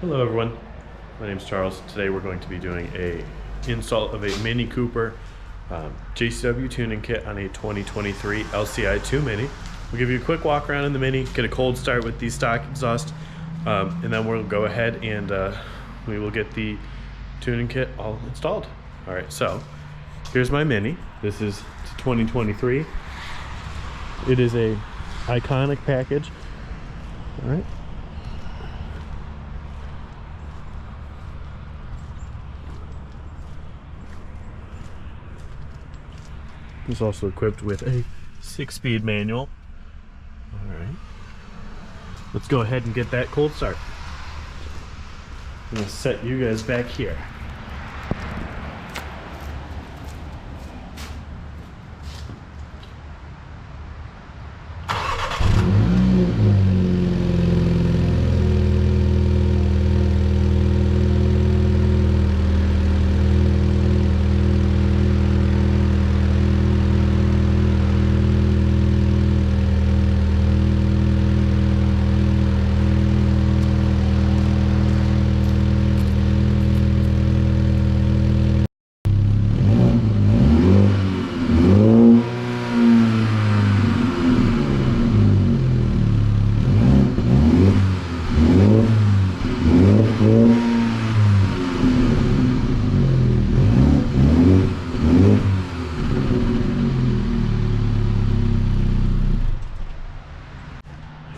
Hello everyone, my name is Charles. Today we're going to be doing a install of a Mini Cooper JCW tuning kit on a 2023 LCI2 Mini. We'll give you a quick walk around in the Mini, get a cold start with the stock exhaust, and then we'll go ahead and we will get the tuning kit all installed. Alright, so here's my Mini. This is 2023. It is a iconic package. Alright. It's also equipped with a 6-speed manual. Alright. Let's go ahead and get that cold start. I'm going to set you guys back here.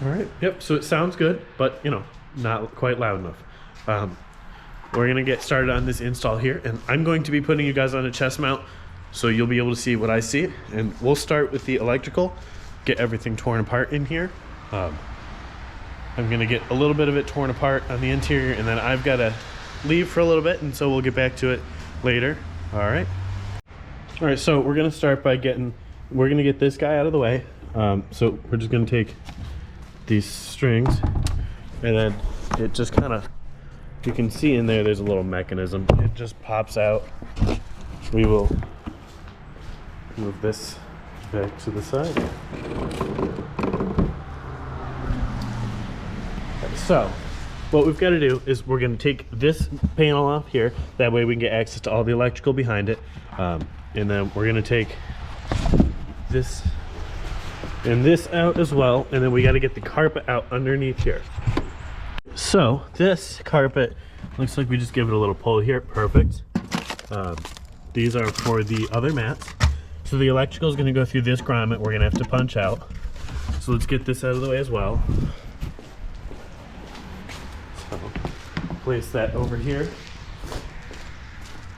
Alright, yep, so it sounds good, but you know, not quite loud enough. We're going to get started on this install here, and I'm going to be putting you guys on a chest mount so you'll be able to see what I see. And we'll start with the electrical, get everything torn apart in here. I'm going to get a little bit of it torn apart on the interior, and then I've got to leave for a little bit, and so we'll get back to it later. Alright, so we're going to start by we're going to get this guy out of the way. So we're just going to take these strings, and then it just kind of, you can see in there's a little mechanism. It just pops out. We will move this back to the side. So what we've got to do is we're going to take this panel off here, that way we can get access to all the electrical behind it, and then we're going to take this and this out as well, and then we got to get the carpet out underneath here. So this carpet looks like we just give it a little pull here. Perfect. These are for the other mats. So the electrical is going to go through this grommet we're going to have to punch out. So let's get this out of the way as well. So place that over here,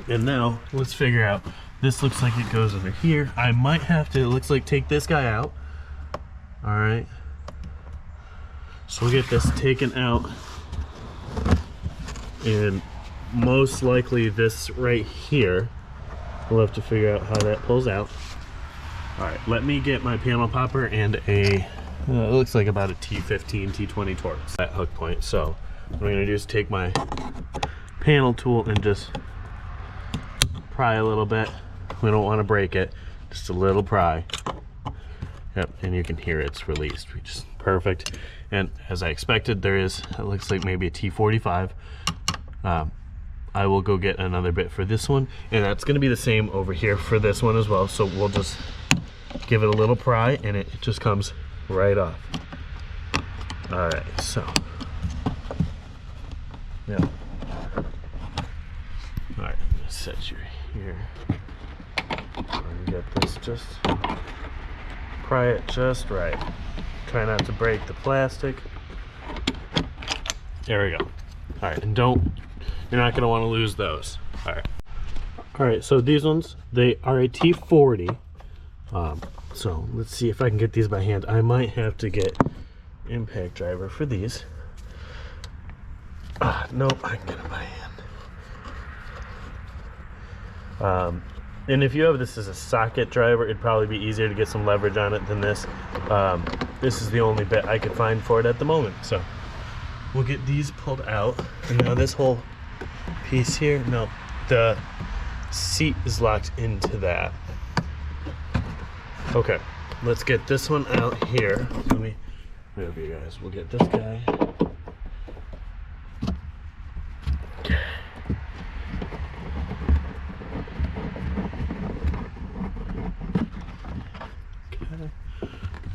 and now let's figure out, this looks like it goes under here. I might have to, it looks like, take this guy out. Alright, so we'll get this taken out, and most likely this right here, we'll have to figure out how that pulls out. Alright, let me get my panel popper and it looks like about a T15, T20 Torx, that hook point. So what I'm going to do is take my panel tool and just pry a little bit. We don't want to break it, just a little pry. Yep, and you can hear it's released, which is perfect. And as I expected, there is, it looks like maybe a T45. I will go get another bit for this one, and that's going to be the same over here for this one as well. So we'll just give it a little pry, and it just comes right off. All right, so yeah. All right, set you here. And get this just. Pry it just right. Try not to break the plastic. There we go. Alright, and you're not going to want to lose those. Alright, so these ones, they are a T40. So let's see if I can get these by hand. I might have to get impact driver for these. Nope, I can get them by hand. And if you have this as a socket driver, it'd probably be easier to get some leverage on it than this. This is the only bit I could find for it at the moment. So we'll get these pulled out. And now this whole piece here, no, the seat is locked into that. Okay, let's get this one out here. Let me move you guys. We'll get this guy.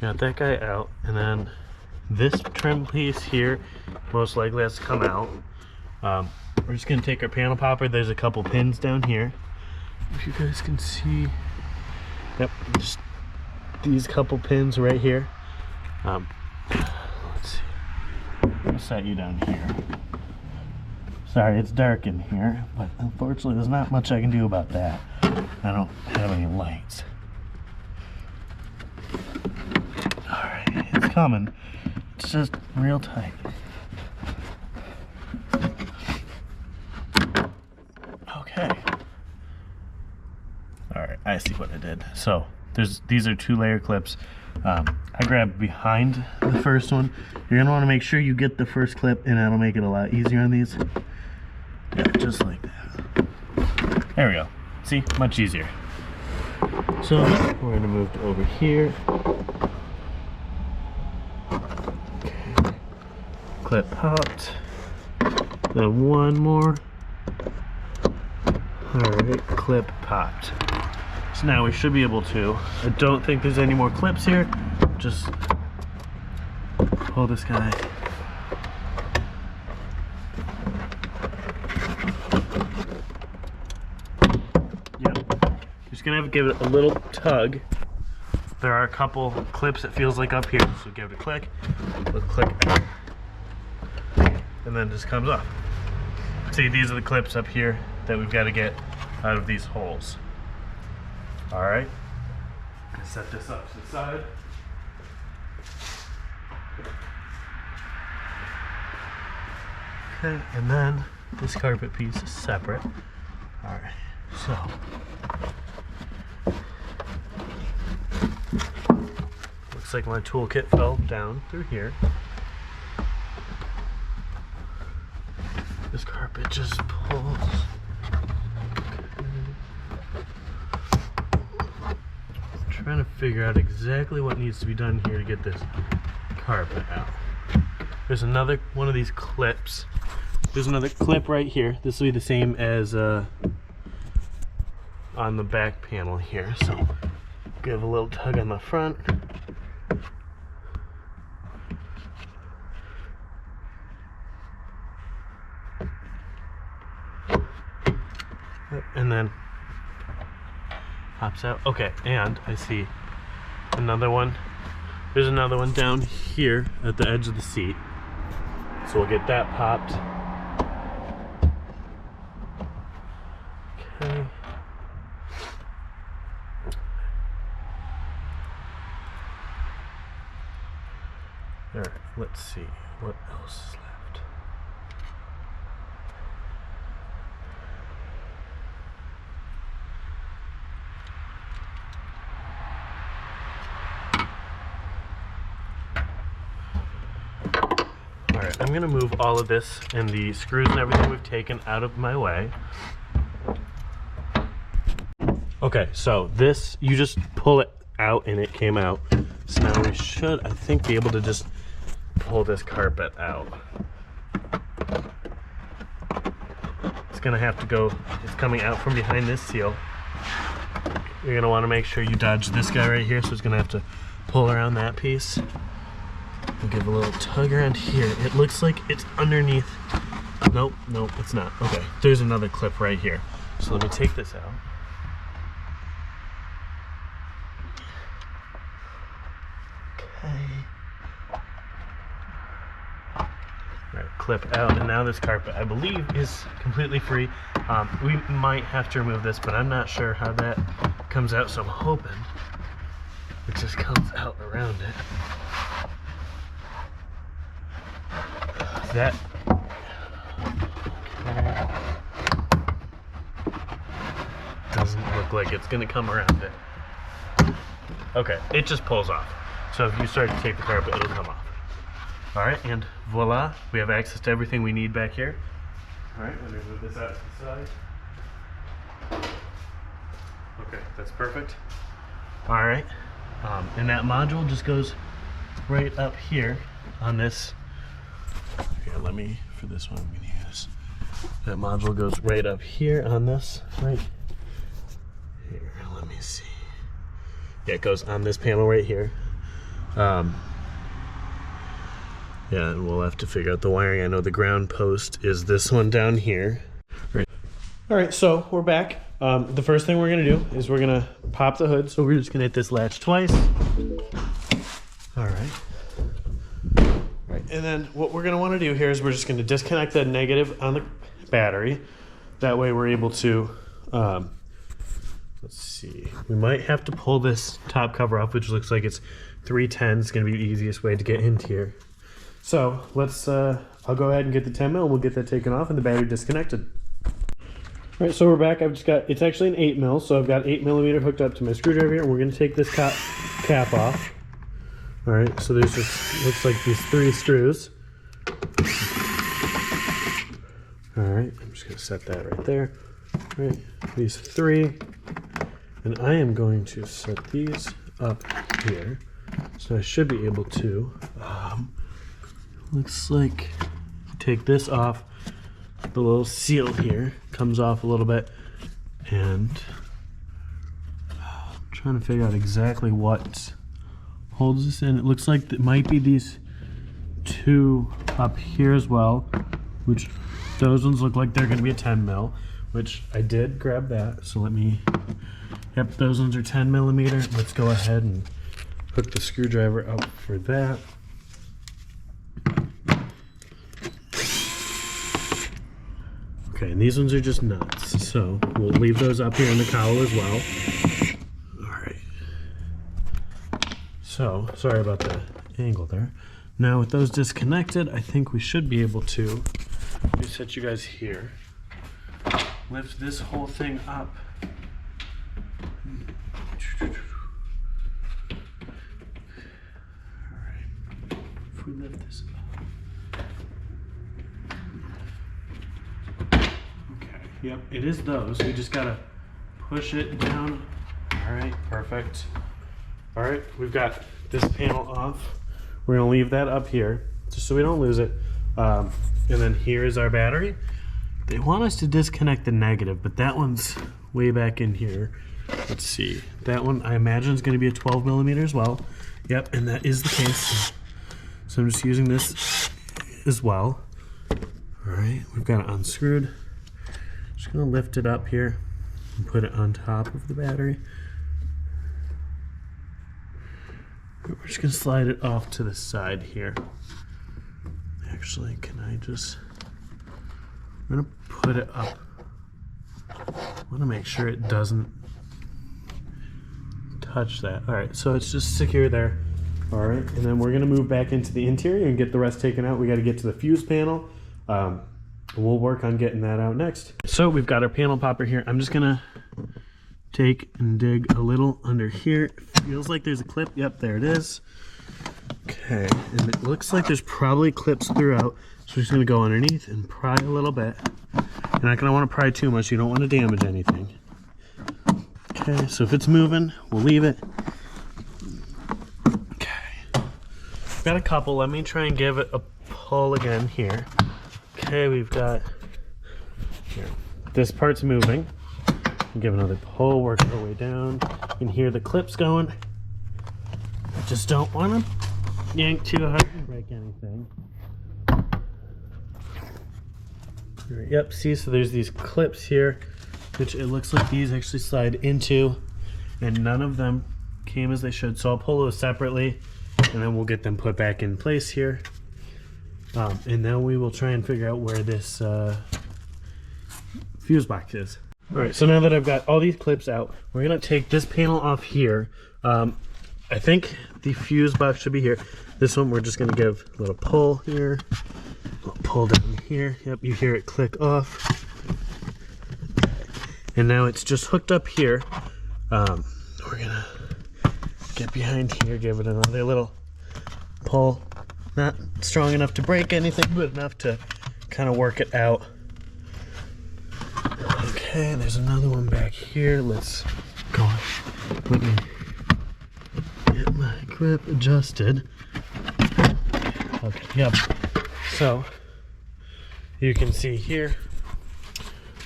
got that guy out, and then this trim piece here most likely has to come out. We're just gonna take our panel popper. There's a couple pins down here, if you guys can see. Yep, just these couple pins right here. Let's see. I'll set you down here. Sorry, it's dark in here, but unfortunately there's not much I can do about that. I don't have any lights. Alright, it's coming. It's just real tight. Okay. Alright, I see what I did. So, these are 2-layer clips. I grabbed behind the first one. You're going to want to make sure you get the first clip, and that'll make it a lot easier on these. Yeah, just like that. There we go. See? Much easier. So, we're going to move over here. Okay. Clip popped. Then one more. Alright, clip popped. So now we should be able to. I don't think there's any more clips here. Just pull this guy. Yep. Just gonna have to give it a little tug. There are a couple clips it feels like up here, so give it a click. Let's click out. And then it just comes off. See, these are the clips up here that we've got to get out of these holes. Alright, set this up to the side. Okay, and then this carpet piece is separate. Alright, so looks like my toolkit fell down through here. This carpet just pulls. Trying to figure out exactly what needs to be done here to get this carpet out. There's another one of these clips. There's another clip right here. This will be the same as on the back panel here. So give a little tug on the front. And then pops out. Okay, and I see another one. There's another one down here at the edge of the seat. So we'll get that popped. Okay. Alright, let's see what else is left. Alright, I'm going to move all of this and the screws and everything we've taken out of my way. Okay, so this, you just pull it out and it came out. So now we should, I think, be able to just pull this carpet out. It's going to have to go, it's coming out from behind this seal. You're going to want to make sure you dodge this guy right here, so it's going to have to pull around that piece. We'll give a little tug around here. It looks like it's underneath. Nope, nope, it's not. Okay, there's another clip right here. So let me take this out. Okay. Alright, clip out, and now this carpet, I believe, is completely free. We might have to remove this, but I'm not sure how that comes out, so I'm hoping it just comes out around it. That doesn't look like it's gonna come around it. Okay, it just pulls off. So if you start to take the carpet, it'll come off. Alright, and voila, we have access to everything we need back here. Alright, let me move this out to the side. Okay, that's perfect. Alright, and that module just goes right up here on this. Here, let me, for this one, I'm going to use, that module goes right up here on this, right here, let me see. Yeah, it goes on this panel right here. Yeah, and we'll have to figure out the wiring. I know the ground post is this one down here. All right, so we're back. The first thing we're gonna do is we're gonna pop the hood. So we're just gonna hit this latch twice. All right. And then what we're gonna wanna do here is we're just gonna disconnect the negative on the battery. That way we're able to, let's see, we might have to pull this top cover off, which looks like it's 310. It's gonna be the easiest way to get into here. So let's, I'll go ahead and get the 10 mil. We'll get that taken off and the battery disconnected. All right, so we're back. I've just got, it's actually an 8 mil, so I've got 8 millimeter hooked up to my screwdriver here, and we're gonna take this cap off. All right, so there's just, looks like these 3 screws. All right, I'm just gonna set that right there. All right, these 3, and I am going to set these up here. So I should be able to, looks like, take this off. The little seal here comes off a little bit, and I'm trying to figure out exactly what holds this in. It looks like it might be these 2 up here as well, which those ones look like they're going to be a 10 mil, which I did grab that. So let me, yep, those ones are 10 millimeter. Let's go ahead and hook the screwdriver up for that. Okay, and these ones are just nuts, so we'll leave those up here in the cowl as well. All right. So, sorry about the angle there. Now with those disconnected, I think we should be able to, let me set you guys here, lift this whole thing up. All right, if we lift this up. Yep, it is those. We just gotta push it down. All right, perfect. All right, we've got this panel off. We're gonna leave that up here just so we don't lose it. And then here is our battery. They want us to disconnect the negative, but that one's way back in here. Let's see. That one I imagine is gonna be a 12 millimeter as well. Yep, and that is the case. So I'm just using this as well. All right, we've got it unscrewed. Just gonna lift it up here and put it on top of the battery. We're just gonna slide it off to the side here. Actually, can I just, I'm gonna put it up. I wanna make sure it doesn't touch that. All right, so it's just secure there. All right, and then we're gonna move back into the interior and get the rest taken out. We gotta get to the fuse panel. We'll work on getting that out next. So we've got our panel popper here. I'm just gonna take and dig a little under here. It feels like there's a clip. Yep, there it is. Okay, and it looks like there's probably clips throughout. So we're just gonna go underneath and pry a little bit. You're not gonna wanna pry too much. You don't wanna damage anything. Okay, so if it's moving, we'll leave it. Okay, got a couple. Let me try and give it a pull again here. Okay, we've got here. This part's moving. Give another pull, work our way down. You can hear the clips going. I just don't want to yank too hard and break anything. Right, yep, see, so there's these clips here, which it looks like these actually slide into, and none of them came as they should. So I'll pull those separately, and then we'll get them put back in place here. And now we will try and figure out where this fuse box is. All right, so now that I've got all these clips out, we're gonna take this panel off here. I think the fuse box should be here. This one we're just gonna give a little pull here, a little pull down here. Yep, you hear it click off. And now it's just hooked up here. We're gonna get behind here, give it another little pull. Not strong enough to break anything, but enough to kind of work it out. Okay, there's another one back here. Let's go on. Let me get my grip adjusted. Okay, yep. So, you can see here,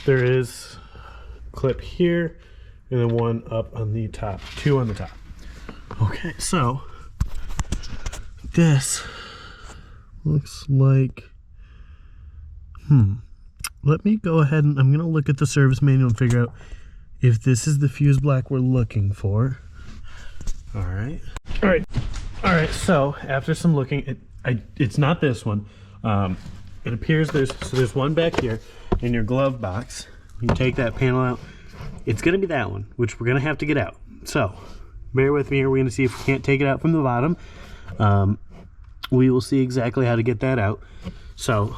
there is a clip here, and then one up on the top, 2 on the top. Okay, so this looks like, let me go ahead and I'm gonna look at the service manual and figure out if this is the fuse block we're looking for. All right. So after some looking, it's not this one. It appears there's one back here in your glove box. You take that panel out. It's gonna be that one, which we're gonna have to get out. So bear with me here. We're gonna see if we can't take it out from the bottom. We will see exactly how to get that out. So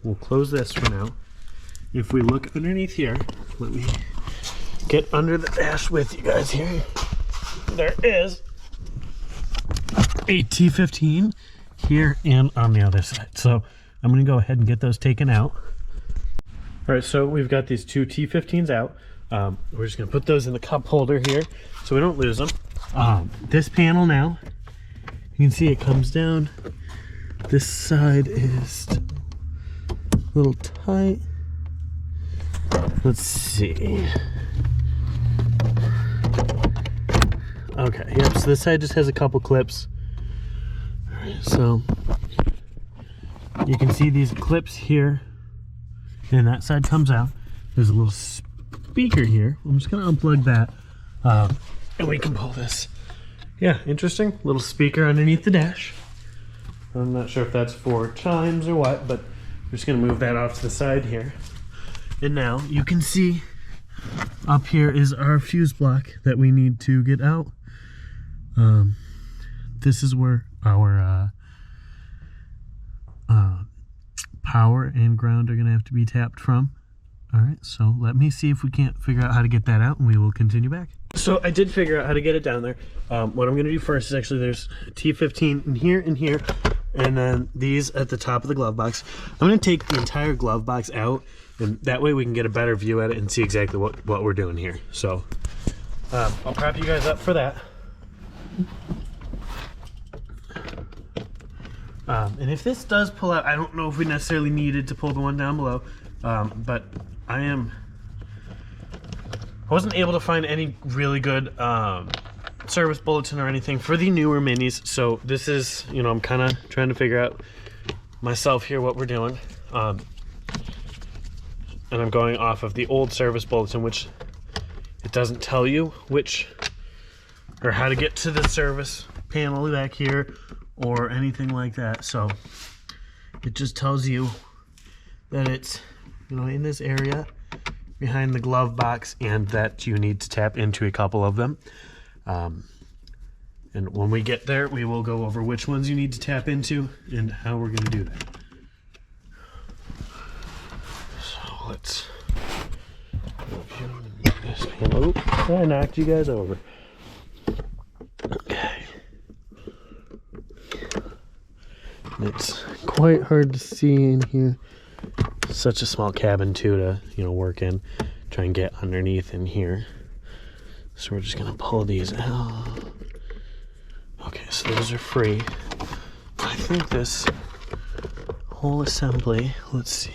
we'll close this for now. If we look underneath here, let me get under the dash with you guys here. There is a T15 here and on the other side. So I'm gonna go ahead and get those taken out. All right, so we've got these two T15s out. We're just gonna put those in the cup holder here so we don't lose them. This panel now, you can see it comes down. This side is a little tight. Let's see. Okay, yep, so this side just has a couple clips. All right, so you can see these clips here, and that side comes out. There's a little speaker here. I'm just gonna unplug that, and we can pull this. Yeah, interesting. Little speaker underneath the dash. I'm not sure if that's for chimes or what, but I'm just gonna move that off to the side here. And now you can see up here is our fuse block that we need to get out. This is where our power and ground are gonna have to be tapped from. All right, so let me see if we can't figure out how to get that out, and we will continue back. So I did figure out how to get it down there. What I'm gonna do first is actually there's T15 in here, and then these at the top of the glove box. I'm gonna take the entire glove box out, and that way we can get a better view at it and see exactly what we're doing here. So I'll prop you guys up for that. And if this does pull out, I don't know if we necessarily needed to pull the one down below, but I wasn't able to find any really good service bulletin or anything for the newer minis. So this is, you know, I'm kind of trying to figure out myself here what we're doing. And I'm going off of the old service bulletin, which it doesn't tell you which or how to get to the service panel back here or anything like that. So it just tells you that it's, you know, in this area behind the glove box, and that you need to tap into a couple of them. And when we get there, we will go over which ones you need to tap into and how we're going to do that. So let's move this panel. Oh, I knocked you guys over. Okay. It's quite hard to see in here. Such a small cabin too to, you know, work in. Try and get underneath in here. So we're just gonna pull these out. Okay, so those are free. I think this whole assembly, let's see.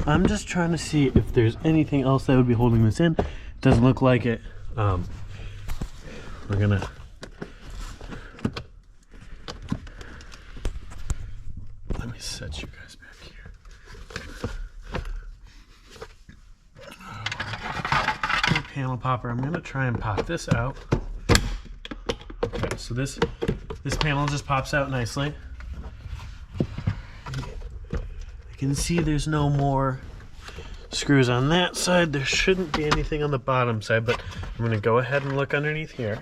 I'm just trying to see if there's anything else that would be holding this in. Doesn't look like it. We're gonna let me set you guys back here. Panel popper. I'm gonna try and pop this out. Okay, so this panel just pops out nicely. You can see there's no more screws on that side. There shouldn't be anything on the bottom side, but I'm gonna go ahead and look underneath here.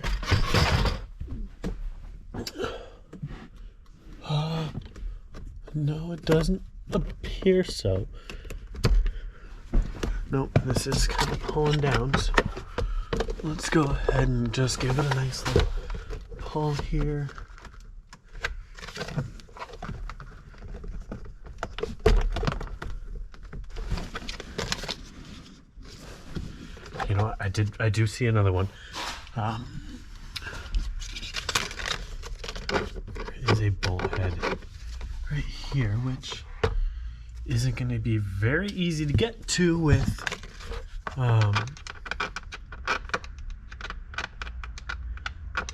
No, it doesn't appear so. Nope, this is kind of pulling down. So let's go ahead and just give it a nice little pull here. You know what? I do see another one. There is a bolt head right here, which isn't going to be very easy to get to with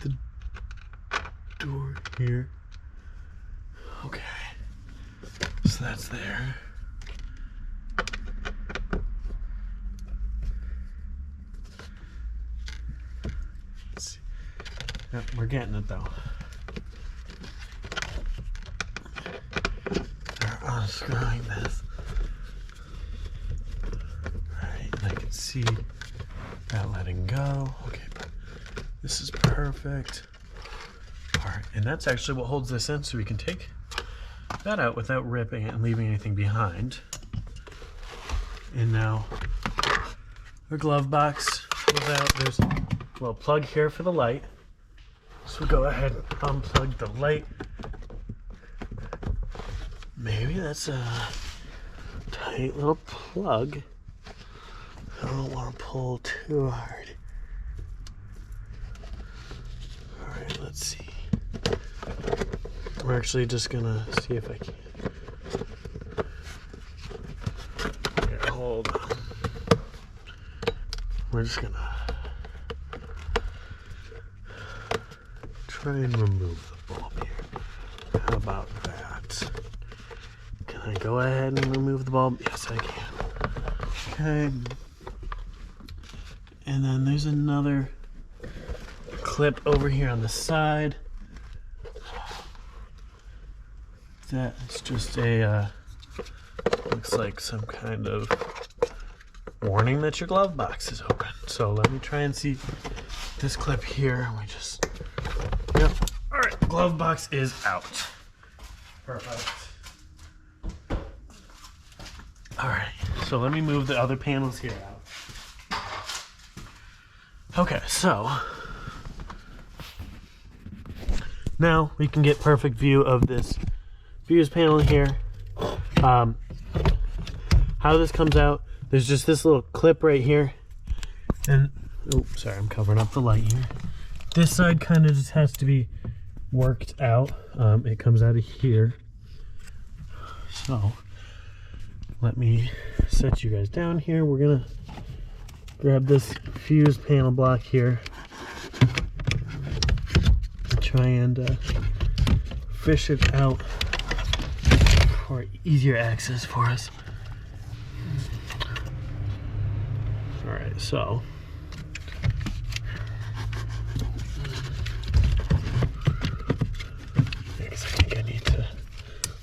the door here. Okay, so that's there. Let's see. Yep, we're getting it though. They're unscrewing this. Alright, I can see that letting go. Okay, this is perfect. Alright, and that's actually what holds this in, so we can take that out without ripping it and leaving anything behind. And now our glove box goes out. There's a little plug here for the light. So we'll go ahead and unplug the light. Maybe that's a tight little plug. I don't want to pull too hard. Alright, let's see. We're actually just gonna see if I can. Here, hold on. We're just gonna try and remove the bulb here. How about that? Can I go ahead and remove the bulb? Yes, I can. Okay. And then there's another clip over here on the side. That's just a, looks like some kind of warning that your glove box is open. So let me try and see this clip here. We just, yep. All right, glove box is out. Perfect. All right, so let me move the other panels here out. Okay, so now we can get perfect view of this fuse panel here. How this comes out, there's just this little clip right here, and oh, sorry, I'm covering up the light here. This side kind of just has to be worked out. It comes out of here. So let me set you guys down here. We're gonna grab this fuse panel block here and try and fish it out for easier access for us. All right, so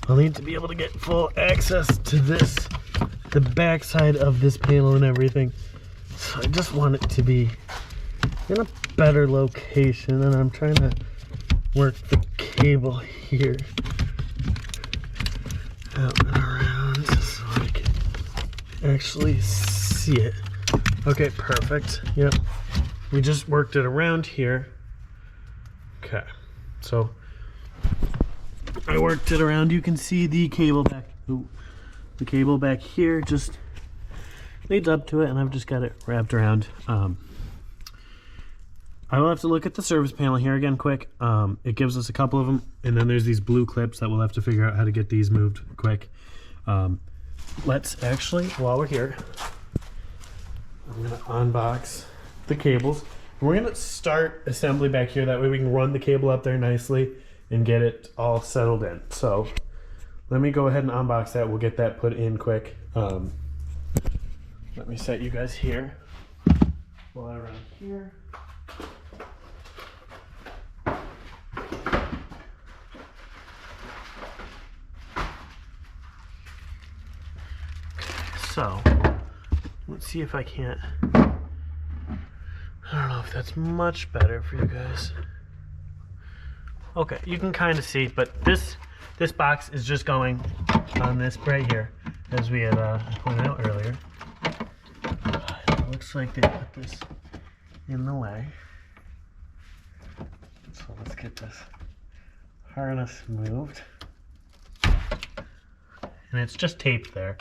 I'll need to be able to get full access to this, the back side of this panel and everything. So I just want it to be in a better location, and I'm trying to work the cable here out and around so I can actually see it. Okay, perfect. Yep, we just worked it around here. Okay, so I worked it around. You can see the cable back. Ooh, the cable back here just leads up to it, and I've just got it wrapped around. I will have to look at the service panel here again quick. It gives us a couple of them, and then there's these blue clips that we'll have to figure out how to get these moved quick. Let's actually, while we're here, I'm gonna unbox the cables. And we're gonna start assembly back here. That way we can run the cable up there nicely and get it all settled in. So let me go ahead and unbox that. We'll get that put in quick. Let me set you guys here while I run here. So let's see if I can't, I don't know if that's much better for you guys. Okay, you can kind of see, but this box is just going on this right here, as we had pointed out earlier. It looks like they put this in the way. So let's get this harness moved. And it's just taped there.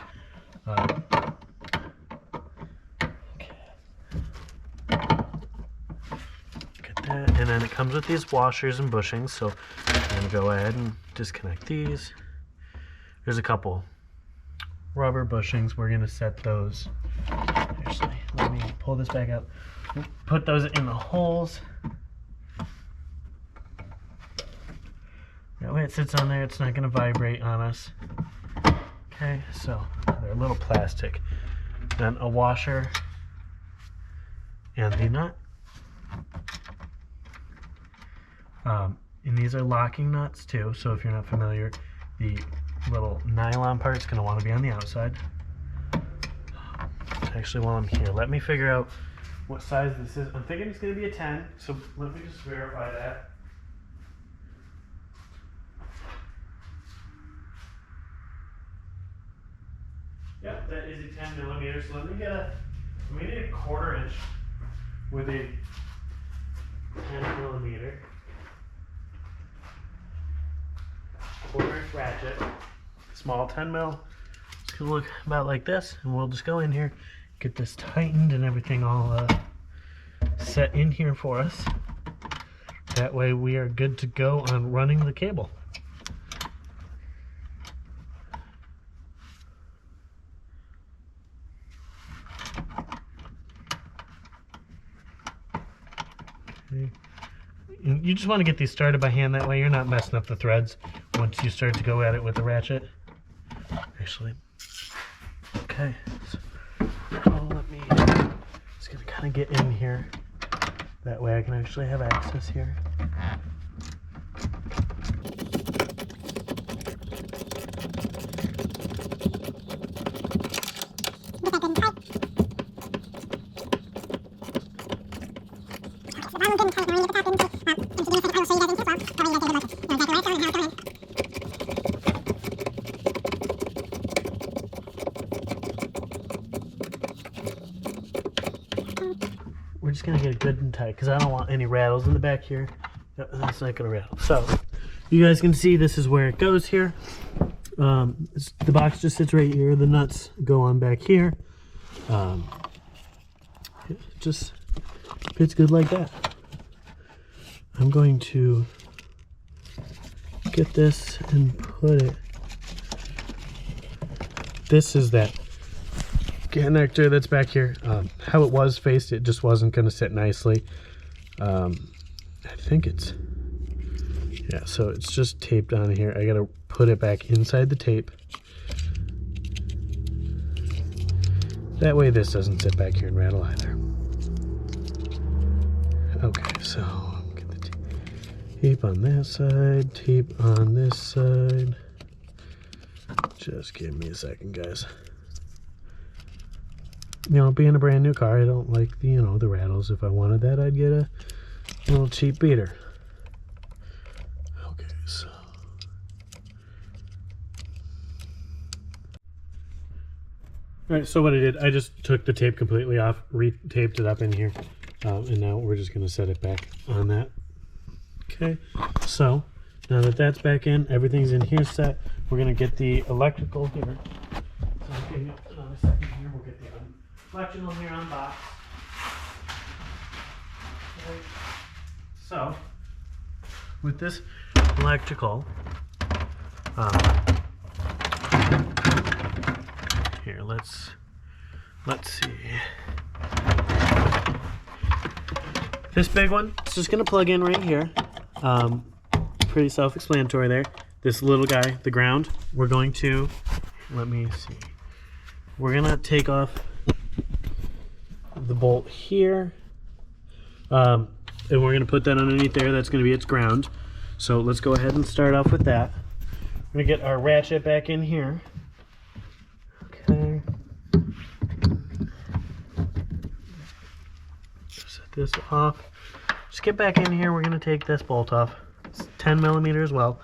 And then it comes with these washers and bushings, so I'm going to go ahead and disconnect these. There's a couple rubber bushings. We're going to set those. Actually, Actually, let me pull this back out. Put those in the holes. That way it sits on there, it's not going to vibrate on us. Okay, so they're a little plastic. Then a washer and the nut. And these are locking nuts too, so if you're not familiar, the little nylon part is going to want to be on the outside. Actually, while I'm here, let me figure out what size this is. I'm thinking it's going to be a 10, so let me just verify that. Yep, that is a 10 millimeter. So let me get a 1/4 inch with a 10 millimeter 1/4 inch ratchet. Small 10 mil. It's gonna look about like this, and we'll just go in here, get this tightened and everything all set in here for us. That way we are good to go on running the cable. You just want to get these started by hand, that way you're not messing up the threads once you start to go at it with the ratchet. Actually, okay, so just gonna kind of get in here, that way I can actually have access here. We're just gonna get it good and tight because I don't want any rattles in the back here. That's not gonna rattle. So you guys can see this is where it goes here. The box just sits right here. The nuts go on back here. It just fits good like that. I'm going to get this and put it. This is that connector that's back here. How it was faced, it just wasn't going to sit nicely. I think it's, yeah, so it's just taped on here. I got to put it back inside the tape. That way this doesn't sit back here and rattle either. Okay, so get the tape on that side, tape on this side. Just give me a second, guys. You know, being a brand new car, I don't like the, you know, the rattles. If I wanted that, I'd get a little cheap beater. Okay, so. All right, so what I did, I just took the tape completely off, re-taped it up in here, and now we're just going to set it back on that. Okay, so now that that's back in, everything's in here set, we're going to get the electrical here. So I'll give you another second here, we'll get the electrical here on box. Okay. So, with this electrical, here, let's see. This big one, it's just gonna plug in right here. Pretty self-explanatory there. This little guy, the ground, we're going to, let me see. We're gonna take off the bolt here. And we're gonna put that underneath there. That's gonna be its ground. So let's go ahead and start off with that. We're gonna get our ratchet back in here. Okay. Set this off. Just get back in here. We're gonna take this bolt off. It's 10 millimeter as well.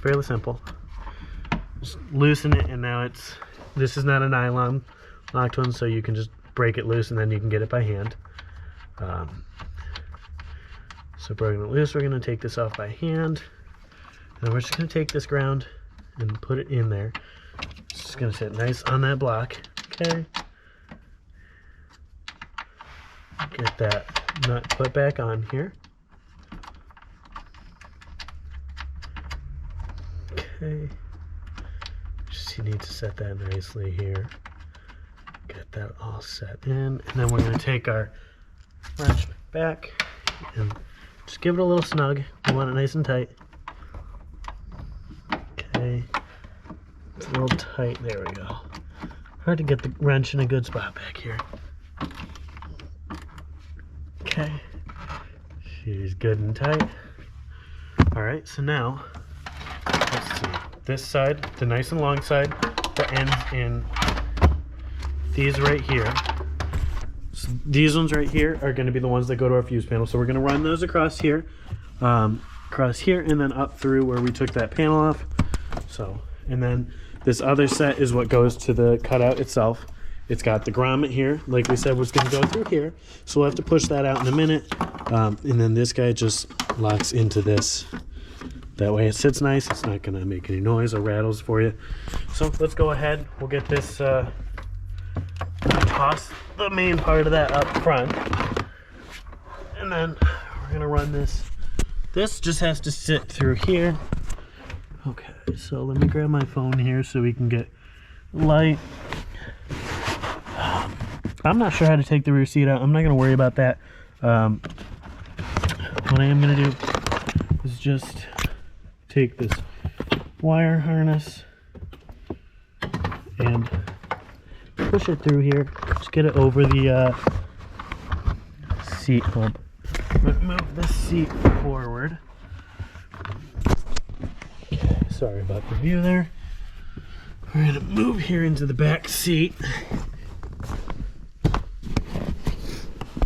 Fairly simple. Just loosen it, and now this is not a nylon locked one, so you can just break it loose and then you can get it by hand. So breaking it loose, we're going to take this off by hand, and we're just going to take this ground and put it in there. It's just going to sit nice on that block. Okay. Get that nut put back on here. Okay. Just you need to set that nicely here. Get that all set in, and then we're going to take our wrench back and just give it a little snug. We want it nice and tight. Okay, it's a little tight. There we go. Hard to get the wrench in a good spot back here. Okay, she's good and tight. All right, so now let's see. This side, the nice and long side, that ends in these right here. So these ones right here are going to be the ones that go to our fuse panel. So we're going to run those across here, and then up through where we took that panel off. So, and then this other set is what goes to the cutout itself. It's got the grommet here, like we said was going to go through here. So we'll have to push that out in a minute. And then this guy just locks into this. That way it sits nice. It's not going to make any noise or rattles for you. So let's go ahead. We'll get this, toss the main part of that up front. And then we're going to run this. This just has to sit through here. Okay, so let me grab my phone here so we can get light. I'm not sure how to take the rear seat out. I'm not going to worry about that. What I am going to do is just take this wire harness and push it through here. Just get it over the seat hump. Move the seat forward. Okay, sorry about the view there. We're going to move here into the back seat.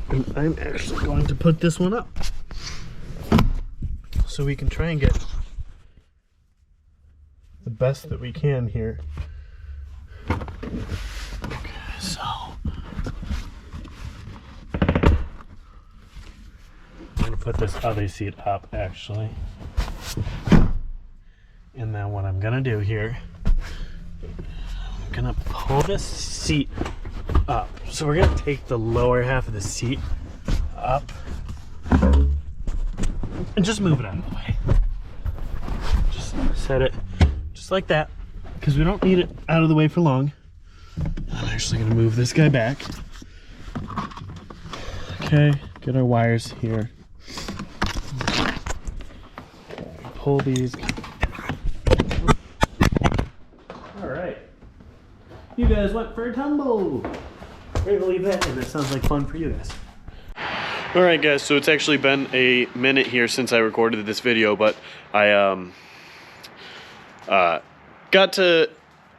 And I'm actually going to put this one up so we can try and get the best that we can here. Okay, so I'm going to put this other seat up actually. And then what I'm going to do here, I'm going to pull this seat up. So we're going to take the lower half of the seat up and just move it out of the way. Just set it just like that because we don't need it out of the way for long. I'm actually going to move this guy back. Okay, get our wires here. Okay, pull these. All right. You guys went for a tumble. We're gonna leave that in. That sounds like fun for you guys. All right, guys. So it's actually been a minute here since I recorded this video, but I got to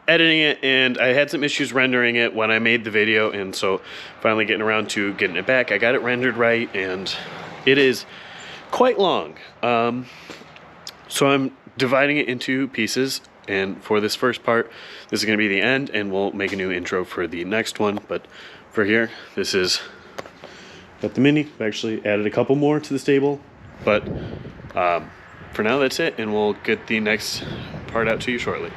editing it, and I had some issues rendering it when I made the video, and so finally getting around to getting it back. I got it rendered right, and it is quite long. So I'm dividing it into pieces. And for this first part, this is going to be the end, and we'll make a new intro for the next one. But for here, this is got the Mini. I've actually added a couple more to the stable. But for now, that's it, and we'll get the next part out to you shortly.